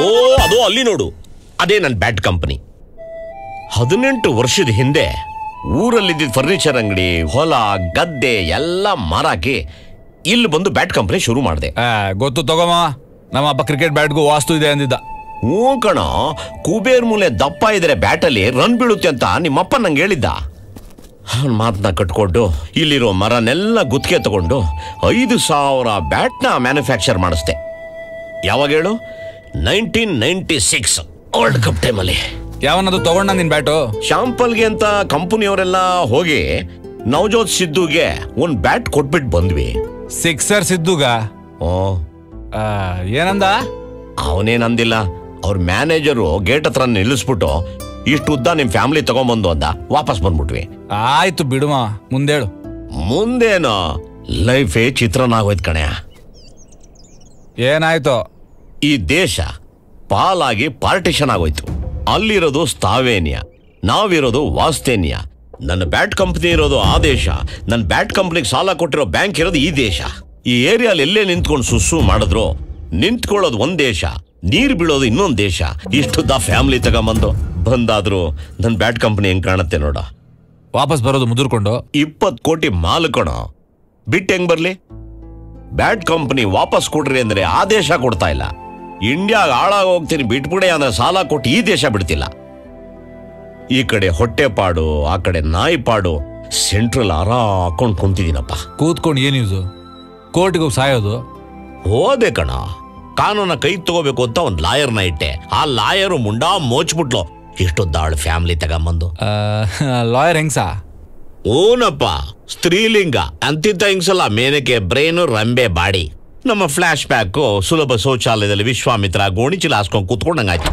ಓ ಅದು ಅಲ್ಲಿ ನೋಡು, ಅದೇ ನನ್ನ ಬ್ಯಾಟ್ ಕಂಪನಿ. 18 ವರ್ಷದ ಹಿಂದೆ ಊರಲ್ಲಿದ್ದ ಫರ್ನಿಚರ್ ಅಂಗಡಿ, ಹೊಲ, ಗದ್ದೆ ಎಲ್ಲ ಮಾರಾಕಿ ಇಲ್ಲಿ ಬಂದು ಬ್ಯಾಟ್ ಕಂಪನಿ ಶುರು ಮಾಡಿದೆ. ಗೊತ್ತು ತಗೋಮ, ನಮ್ಮ ಅಪ್ಪ ಕ್ರಿಕೆಟ್ ಬ್ಯಾಟ್ಗೂ ವಾಸ್ತು ಇದೆ ಅಂದಿದ್ದ. ಹ್ಞೂ ಕಣ, ಕುಬೇರ್ ಮೂಲೆ ದಪ್ಪ ಇದ್ರೆ ಬ್ಯಾಟಲ್ಲಿ ರನ್ ಬೀಳುತ್ತೆ ಅಂತ ನಿಮ್ಮಪ್ಪ ನಂಗೆ ಹೇಳಿದ್ದ. ಅವನ ಮಾತನ್ನ ಕಟ್ಕೊಂಡು ಇಲ್ಲಿರೋ ಮರನೆಲ್ಲ ಗುತ್ತಿಗೆ ತಗೊಂಡು 5,000 ಬ್ಯಾಟ್ನ ಮ್ಯಾನುಫ್ಯಾಕ್ಚರ್ ಮಾಡಿಸ್ದೆ. ಯಾವಾಗ ಹೇಳು? 1996 ವರ್ಲ್ಡ್ ಕಪ್ ಟೈಮಲ್ಲಿ. ಯಾವನದು ತಗೊಂಡ ನಿನ್ ಬ್ಯಾಟು? ಶಾಂಪಲ್ಗೆ ಅಂತ ಕಂಪನಿಯವರೆಲ್ಲ ಹೋಗಿ ನವಜೋತ್ ಸಿದ್ದುಗೆ ಒಂದು ಬ್ಯಾಟ್ ಕೊಟ್ಬಿಟ್ಟು ಬಂದ್ವಿ. ಸಿಕ್ಸರ್ ಸಿದ್ದುಗ? ಓ, ಏನಂದ? ಅವನೇನಂದಿಲ್ಲ. ಅವ್ರ ಮ್ಯಾನೇಜರು ಗೇಟ್ ಹತ್ರ ನಿಲ್ಲಿಸ್ಬಿಟ್ಟು ಇಷ್ಟು ಉದ್ದ ನಿಮ್ ಫ್ಯಾಮಿಲಿ ತಗೊಂಬಂದು ಅಂದ. ವಾಪಸ್ ಬಂದ್ಬಿಟ್ವಿ. ಆಯ್ತು ಬಿಡುಮ, ಮುಂದೇಳು. ಮುಂದೇನೋ ಲೈಫೇ ಚಿತ್ರನ ಆಗೋಯ್ತು ಕಣೆ. ಏನಾಯ್ತು? ಈ ದೇಶ ಪಾಲಾಗಿ ಪಾರ್ಟಿಷನ್ ಆಗೋಯ್ತು. ಅಲ್ಲಿರೋದು ಸ್ತಾವೇನಿಯ, ನಾವಿರೋದು ವಾಸ್ತೇನಿಯ. ನನ್ನ ಬ್ಯಾಟ್ ಕಂಪ್ನಿ ಇರೋದು ಆ ದೇಶ, ನನ್ನ ಬ್ಯಾಟ್ ಕಂಪ್ನಿಗೆ ಸಾಲ ಕೊಟ್ಟಿರೋ ಬ್ಯಾಂಕ್ ಇರೋದು ಈ ದೇಶ. ಈ ಏರಿಯಾಲಿ ಎಲ್ಲೇ ನಿಂತ್ಕೊಂಡು ಸುಸ್ಸು ಮಾಡಿದ್ರು ನಿಂತ್ಕೊಳ್ಳೋದು ಒಂದ್ ದೇಶ, ನೀರು ಬೀಳೋದು ಇನ್ನೊಂದು ದೇಶ. ಇಷ್ಟುದ್ದ ಫ್ಯಾಮಿಲಿ ತಗೊಂಬಂದು ಬಂದಾದ್ರು ನನ್ನ ಬ್ಯಾಟ್ ಕಂಪ್ನಿ ಹೆಂಗ್ ಕಾಣುತ್ತೆ ನೋಡ. ವಾಪಸ್ ಬರೋದು ಮುದುರ್ಕೊಂಡು 20 ಕೋಟಿ ಮಾಲು ಕಣೋ. ಬಿಟ್ಟು ಹೆಂಗ್ ಬರ್ಲಿ? ಬ್ಯಾಟ್ ಕಂಪ್ನಿ ವಾಪಸ್ ಕೊಡ್ರಿ ಅಂದ್ರೆ ಆ ದೇಶ ಕೊಡ್ತಾ ಇಲ್ಲ. ಇಂಡಿಯಾಗ ಹಾಳಾಗಿ ಹೋಗ್ತೀನಿ ಬಿಟ್ಬಿಡೆ ಅಂದ್ರೆ ಸಾಲ ಕೊಟ್ಟು ಈ ದೇಶ ಬಿಡ್ತಿಲ್ಲ. ಈ ಕಡೆ ಹೊಟ್ಟೆ ಪಾಡು, ಆ ಕಡೆ ನಾಯಿ ಪಾಡು, ಸೆಂಟ್ರಲ್ ಹಾಕೊಂಡು ಕುಂತಿದ್ದೀನಪ್ಪ. ಕೂತ್ಕೊಂಡು ಏನ್ ಯೂಸು? ಕೋರ್ಟ್ಗೆ ಹೋಗಿ ಸಾಯೋದು? ಹೋದೆ ಕಣ, ಕಾನೂನ ಕೈ ತಗೋಬೇಕು ಅಂತ ಒಂದು ಲಾಯರ್ನ ಇಟ್ಟೆ. ಆ ಲಾಯರು ಮುಂಡಾ ಮೋಚ್ಬಿಟ್ಲು. ಇಷ್ಟೊದ್ದಾಳು ಫ್ಯಾಮಿಲಿ ತಗೊಂಬಂದು. ಲಾಯರ್ ಹೆಂಗ್ಸಾ? ಓನಪ್ಪ, ಸ್ತ್ರೀಲಿಂಗ. ಅಂತಿದ್ದ ಹಿಂಗ್ಸಲ್ಲ, ಮೇನಕೆ ಬ್ರೈನು, ರಂಬೆ ಬಾಡಿ. ನಮ್ಮ ಫ್ಲಾಶ್ ಬ್ಯಾಕು ಸುಲಭ ಶೌಚಾಲಯದಲ್ಲಿ ವಿಶ್ವಾಮಿತ್ರ ಗೋಣಿಚೀಲ ಹಾಸ್ಕೊಂಡು ಕೂತ್ಕೊಂಡಂಗಾಯ್ತು.